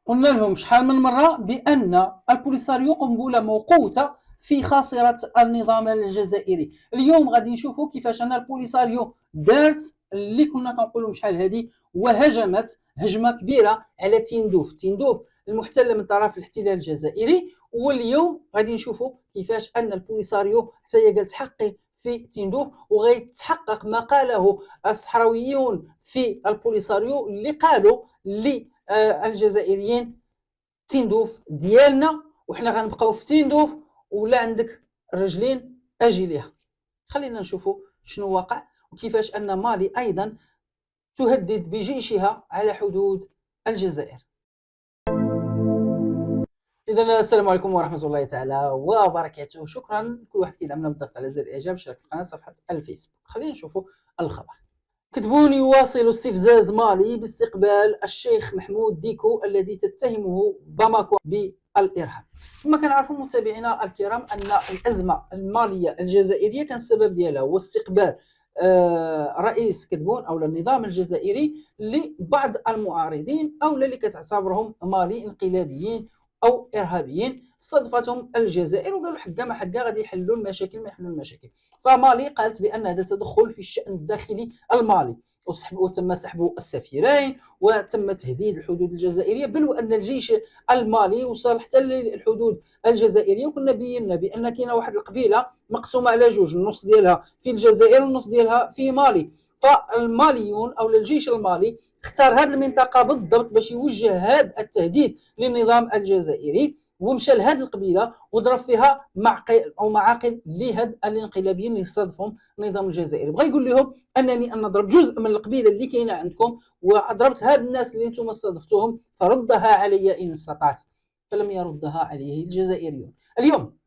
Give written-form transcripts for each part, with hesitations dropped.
قلنا لهم شحال من مرة بأن البوليساريو قنبلة موقوتة في خاصرة النظام الجزائري. اليوم غادي نشوفوا كيفاش أن البوليساريو دارت اللي كنا كنقولوا شحال هذه، وهجمت هجمة كبيرة على تندوف المحتلة من طرف الاحتلال الجزائري. واليوم غادي نشوفوا كيفاش أن البوليساريو حتى هي قالت حقي في تندوف، وغيتحقق ما قاله الصحراويون في البوليساريو اللي قالوا للجزائريين تندوف ديالنا وحنا غنبقاو في تندوف، ولا عندك رجلين اجي ليها. خلينا نشوفوا شنو واقع وكيفاش ان مالي ايضا تهدد بجيشها على حدود الجزائر. اذا السلام عليكم ورحمه الله تعالى وبركاته. شكرا كل واحد كيدعمنا بالضغط على زر الاعجاب، اشتراك في القناه، صفحه الفيسبوك. خلينا نشوفوا الخبر. كتبون يواصل استفزاز مالي باستقبال الشيخ محمود ديكو الذي تتهمه باماكو بالإرهاب. كما كنعرفوا متابعينا الكرام أن الأزمة المالية الجزائرية كان السبب ديالها هو استقبال رئيس كتبون أو النظام الجزائري لبعض المعارضين أو اللي كتعتبرهم مالي انقلابيين أو إرهابيين. استضفتهم الجزائر وقالوا حقا ما حقا غادي يحلوا المشاكل ما يحلوا المشاكل. فمالي قالت بأن هذا تدخل في الشأن الداخلي المالي، وتم سحب السفيرين وتم تهديد الحدود الجزائرية، بل وأن الجيش المالي وصل حتى للحدود الجزائرية. وكنا بينا بأن كاينه واحد القبيلة مقسومة على جوج، النص ديالها في الجزائر والنص ديالها في مالي. فالماليون أو الجيش المالي اختار هذه المنطقة بالضبط باش يوجه هذا التهديد للنظام الجزائري، ومشى لهذه القبيله وضرب فيها معاقل لهاد الانقلابيين اللي استضافهم النظام الجزائري. بغى يقول لهم انني نضرب جزء من القبيله اللي كاينه عندكم وضربت هاد الناس اللي انتم استضفتوهم، فردها علي ان استطعت. فلم يردها عليه الجزائريون. اليوم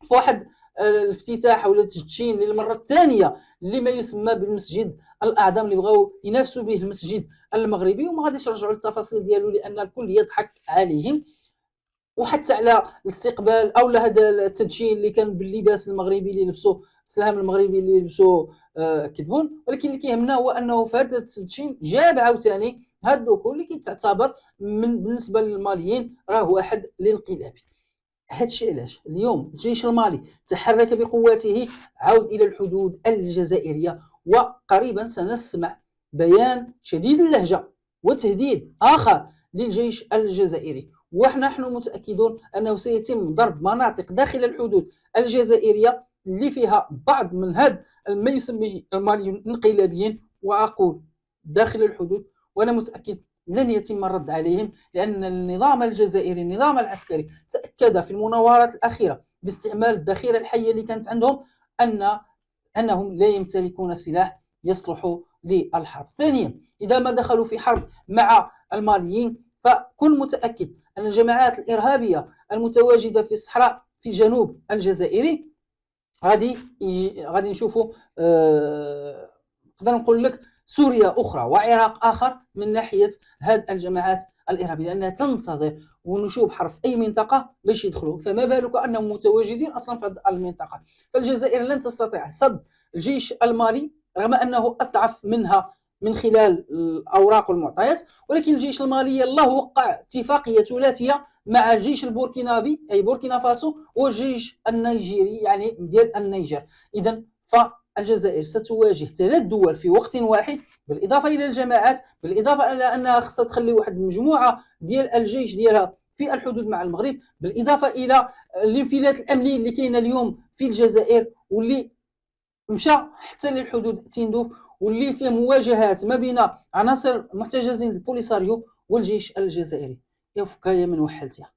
في واحد الافتتاح او التدشين للمره الثانيه لما يسمى بالمسجد الاعظم اللي بغاو ينافسوا به المسجد المغربي، وما غاديش نرجعوا للتفاصيل ديالو لان الكل يضحك عليهم. وحتى على الاستقبال او هذا التدشين اللي كان باللباس المغربي اللي لبسوه السلام المغربي اللي لبسوه كتبون. ولكن اللي كيهمنا هو انه في هذا التدشين جاب عاوتاني هذا الدخول اللي كيتعتبر بالنسبه للماليين راه واحد الانقلابي. هذا الشيء علاش اليوم الجيش المالي تحرك بقوته عود الى الحدود الجزائريه، وقريبا سنسمع بيان شديد اللهجه وتهديد اخر للجيش الجزائري. ونحن متأكدون أنه سيتم ضرب مناطق داخل الحدود الجزائرية اللي فيها بعض من هذا ما يسميه الماليون انقلابيين، وأقول داخل الحدود، وأنا متأكد لن يتم الرد عليهم، لأن النظام الجزائري النظام العسكري تأكد في المناورات الأخيرة باستعمال الذخيرة الحية اللي كانت عندهم أنهم لا يمتلكون سلاح يصلح للحرب. ثانيا، إذا ما دخلوا في حرب مع الماليين فكن متأكد أن الجماعات الإرهابية المتواجدة في الصحراء في جنوب الجزائري غادي نشوفوا نقدر نقول لك سوريا أخرى وعراق آخر من ناحية هذه الجماعات الإرهابية، لأنها تنتظر ونشوب حرب في أي منطقة باش يدخلوا، فما بالك أنهم متواجدين أصلا في هذه المنطقة. فالجزائر لن تستطيع صد الجيش المالي رغم أنه أضعف منها من خلال الأوراق والمعطيات. ولكن الجيش المالي الله وقع اتفاقية ثلاثية مع الجيش البوركينابي أي بوركينا فاسو والجيش النيجيري يعني ديال النيجر. إذا فالجزائر ستواجه ثلاث دول في وقت واحد، بالإضافة إلى الجماعات، بالإضافة إلى أنها خصها تخلي واحد المجموعة ديال الجيش ديالها في الحدود مع المغرب، بالإضافة إلى الانفلات الأمني اللي كاين اليوم في الجزائر واللي مشى حتى للحدود تندوف، واللي فيه مواجهات ما بين عناصر محتجزين البوليساريو والجيش الجزائري. يا فكايه من وحلتها.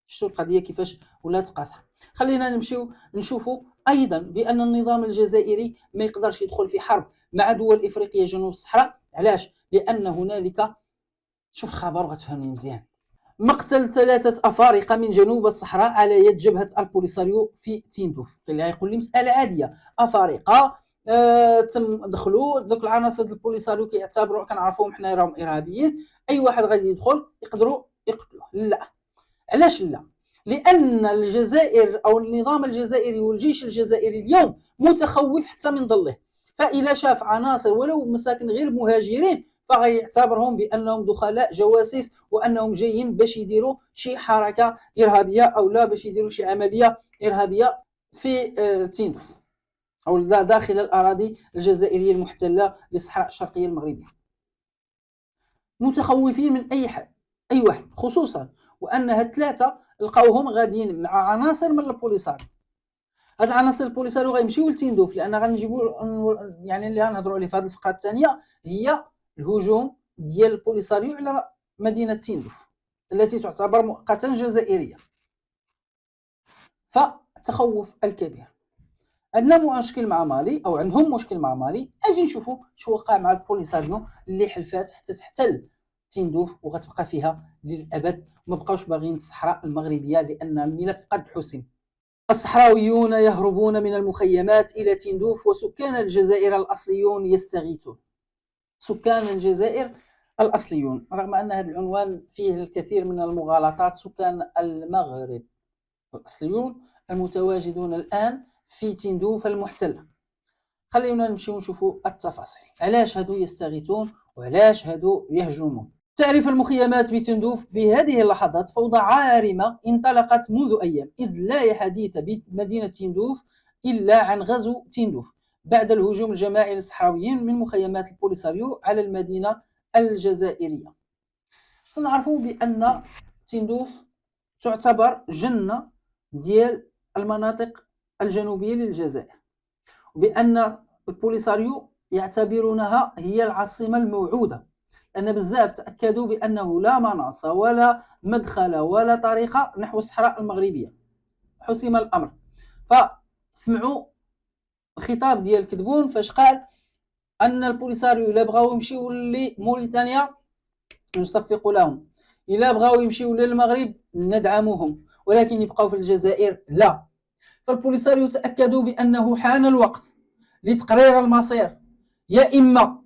شفتوا القضيه كيفاش ولات قاصحه. خلينا نمشيو نشوفوا ايضا بان النظام الجزائري ما يقدرش يدخل في حرب مع دول افريقيا جنوب الصحراء. علاش؟ لان هنالك، شوف الخبر وغتفهمني مزيان، مقتل 3 أفارقة من جنوب الصحراء على يد جبهة البوليساريو في تندوف. اللي يقول لي مسألة عادية، أفارقة تم دخلوا دوك العناصر البوليساريو كيعتبروا كنعرفوهم حنا راهم إرهابيين، أي واحد غادي يدخل يقدروا يقتلوه. لا. علاش لا؟ لأن الجزائر أو النظام الجزائري والجيش الجزائري اليوم متخوف حتى من ظله، فإذا شاف عناصر ولو مساكن غير مهاجرين فغيعتبرهم بانهم دخلاء جواسيس وانهم جايين باش يديروا شي حركه ارهابيه او لا باش يديروا شي عمليه ارهابيه في تندوف او داخل الاراضي الجزائريه المحتله للصحراء الشرقيه المغربيه. متخوفين من اي واحد، خصوصا وان هاد الثلاثه لقاوهم غاديين مع عناصر من البوليساريو. هاد العناصر البوليساريو غيمشيو لتندوف، لان غنجيبوا يعني اللي غنهضروا عليه في هذه الفقره الثانيه هي الهجوم ديال البوليساريو على مدينه تندوف التي تعتبر مؤقتا جزائريه. فالتخوف الكبير. عندنا مشكل مع مالي او عندهم مشكل مع مالي. اجي نشوفوا شو وقع مع البوليساريو اللي حلفات حتى تحتل تندوف وغتبقى فيها للابد، ما بقاوش باغيين الصحراء المغربيه لان الملف قد حسم. الصحراويون يهربون من المخيمات الى تندوف وسكان الجزائر الاصليون يستغيثون. سكان الجزائر الاصليون، رغم ان هذا العنوان فيه الكثير من المغالطات. سكان المغرب الاصليون المتواجدون الان في تندوف المحتله. خلينا نمشيو نشوفوا التفاصيل. علاش هادو يستغيثون وعلاش هادو يهجمون؟ تعرف المخيمات بتندوف بهذه اللحظات فوضى عارمة انطلقت منذ أيام، إذ لا حديث بمدينة تندوف إلا عن غزو تندوف بعد الهجوم الجماعي للصحراويين من مخيمات البوليساريو على المدينة الجزائرية. سنعرفوا بأن تندوف تعتبر جنة ديال المناطق الجنوبية للجزائر، وبأن البوليساريو يعتبرونها هي العاصمة الموعودة، لأن بزاف تأكدوا بأنه لا مناصة ولا مدخل ولا طريقة نحو الصحراء المغربية. حسم الأمر. فسمعوا الخطاب ديال كدبون فاش قال أن البوليساريو إلا بغاو يمشيو لموريتانيا نصفق لهم، إلا بغاو يمشيو للمغرب ندعمهم، ولكن يبقاو في الجزائر لا. فالبوليساريو تأكدوا بأنه حان الوقت لتقرير المصير، يا إما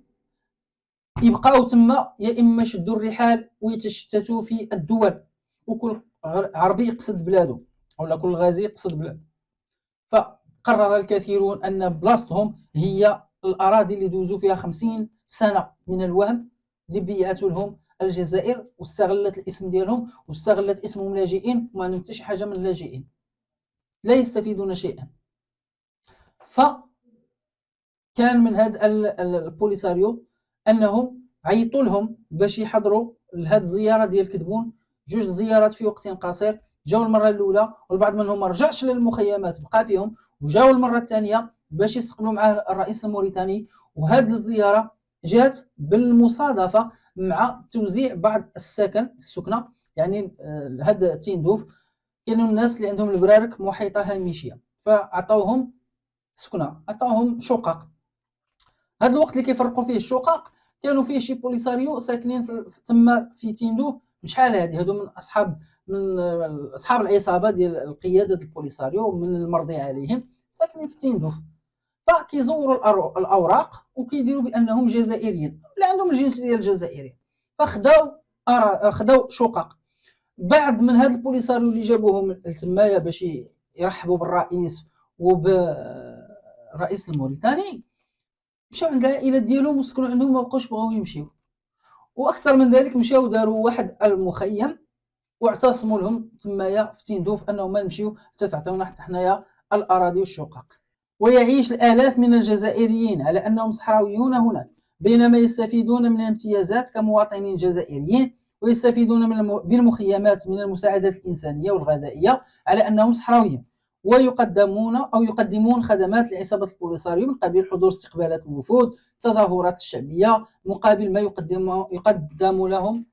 يبقاو تما يا إما يشدوا الرحال ويتشتتوا في الدول، وكل عربي يقصد بلاده ولا كل غازي يقصد بلاده. فقرر الكثيرون أن بلاصتهم هي الأراضي اللي دوزوا فيها 50 سنة من الوهم اللي بيعتوا لهم الجزائر، واستغلت الاسم ديالهم واستغلت اسمهم لاجئين، وما عندهم حتى شي حاجة من اللاجئين، لا يستفيدون شيئا. فكان من هذا البوليساريو انهم عيطوا لهم باش يحضروا لهذه الزياره ديال كدبون. جوج زيارات في وقت قصير، جاوا المره الاولى والبعض منهم ما رجعش للمخيمات بقى فيهم، وجاوا المره الثانيه باش يستقبلوا معاه الرئيس الموريتاني. وهذه الزياره جات بالمصادفه مع توزيع بعض السكنه، يعني هذا تندوف كانوا الناس اللي عندهم البرارك محيطه هامشيه، فعطاوهم سكنه، عطاوهم شقق. هذا الوقت اللي كيفرقوا فيه الشقق كانوا فيه شي بوليساريو ساكنين تما في تندوف. شحال هادو من اصحاب العصابه ديال القياده البوليساريو من المرضي عليهم ساكنين في تندوف. فكيزوروا الاوراق وكيديروا بانهم جزائريين ولا عندهم الجنسيه الجزائريه، خداو شقق. بعض من هاد البوليساريو اللي جابوهم لتمايا باش يرحبوا بالرئيس وبالرئيس الموريتاني مشاو عند العائلات ديالهم وسكنوا عندهم، ما بقاوش بغاو يمشيو. واكثر من ذلك مشاو داروا واحد المخيم واعتصموا لهم تمايا في تندوف انهم ما نمشيو حتى تعطيونا حتى حنايا الاراضي والشقق. ويعيش الالاف من الجزائريين على انهم صحراويون هناك، بينما يستفيدون من الامتيازات كمواطنين جزائريين، ويستفيدون بالمخيمات من المساعدات الانسانيه والغذائيه على انهم صحراويين، يقدمون خدمات لعصابة البوليساريو من قبيل حضور استقبالات الوفود، التظاهرات الشعبية، مقابل ما يقدم لهم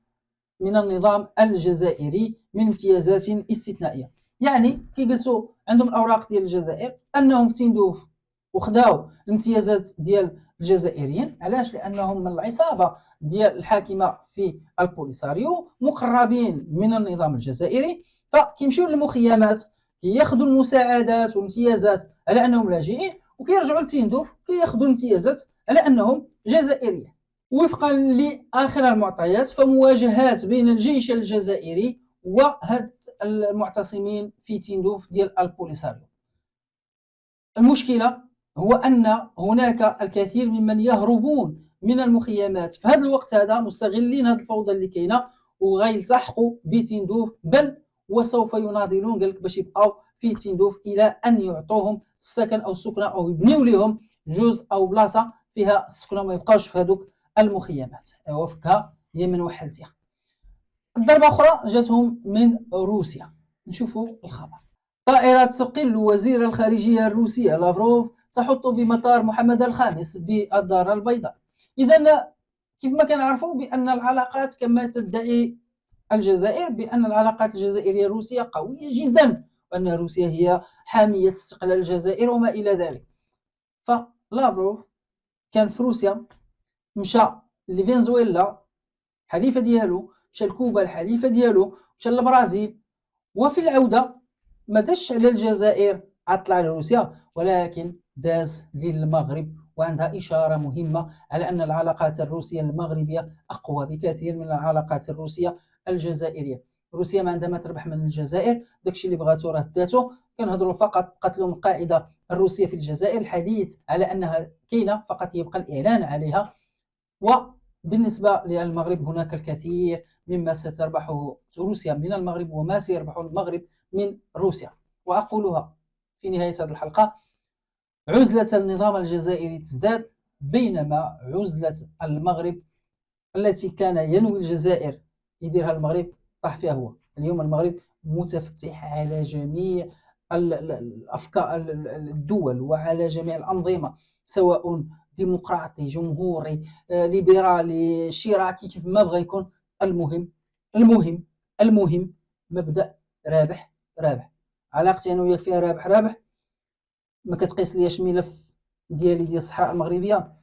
من النظام الجزائري من امتيازات استثنائية. يعني كيجلسوا عندهم الأوراق ديال الجزائر أنهم في تندوف وخداو الامتيازات ديال الجزائريين. علاش؟ لأنهم من العصابة ديال الحاكمة في البوليساريو، مقربين من النظام الجزائري، فكيمشيو للمخيمات كياخذوا المساعدات والامتيازات على انهم لاجئين، وكيرجعوا لتندوف كياخذوا الامتيازات على انهم جزائريين. وفقا لاخر المعطيات فمواجهات بين الجيش الجزائري وهاد المعتصمين في تندوف ديال البوليساريو. المشكله هو ان هناك الكثير ممن يهربون من المخيمات في هذا الوقت هذا، مستغلين هذه الفوضى اللي كاينه، وغيلتحقوا بتندوف، بل وسوف يناضلون قال لك باش يبقاو في تندوف الى ان يعطوهم السكن او السكنه، او يبنيو لهم جزء او بلاصه فيها السكنه، ما يبقاوش في هذوك المخيمات. وفكها هي من وحلتها. الضربه اخرى جاتهم من روسيا. نشوفوا الخبر. طائرة تقل وزير الخارجية الروسية لافروف تحط بمطار محمد الخامس بالدار البيضاء. إذا كيف ما كنعرفوا بأن العلاقات كما تدعي الجزائر بأن العلاقات الجزائرية الروسية قوية جدا، وأن روسيا هي حامية استقلال الجزائر وما إلى ذلك. فلافروف كان في روسيا، مشى لفنزويلا حليفة ديالو، مشى لكوبا الحليفة ديالو، مشى للبرازيل، وفي العودة ما داش على الجزائر عطلع لروسيا، ولكن داز للمغرب. وعندها إشارة مهمة على أن العلاقات الروسية المغربية أقوى بكثير من العلاقات الروسية الجزائرية. روسيا ما عندها ما تربح من الجزائر، داكشي اللي بغاتو راه داتو. كنهضروا فقط قتلوا القاعدة الروسية في الجزائر، الحديث على أنها كاينة فقط يبقى الإعلان عليها. وبالنسبة للمغرب هناك الكثير مما ستربحه روسيا من المغرب، وما سيربحه المغرب من روسيا. وأقولها في نهاية هذه الحلقة: عزلة النظام الجزائري تزداد، بينما عزلة المغرب التي كان ينوي الجزائر يديرها المغرب طاح فيها هو. اليوم المغرب متفتح على جميع الأفكار الدول وعلى جميع الأنظمة، سواء ديمقراطي، جمهوري، ليبرالي، شيراكي، كيف ما بغى يكون. المهم مبدأ رابح رابح. علاقتي انا وياك فيها رابح رابح. ما كتقيس ليش ملف ديالي ديال الصحراء المغربيه،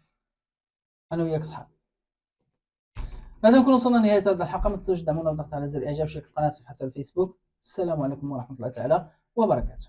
انا وياك صحاب. هذا نكون وصلنا لنهايه هذه الحلقه. ما تنسوش تدعمونا بالضغط على زر الاعجاب، شاركوا في القناه، صفحه الفيسبوك. السلام عليكم ورحمه الله تعالى وبركاته.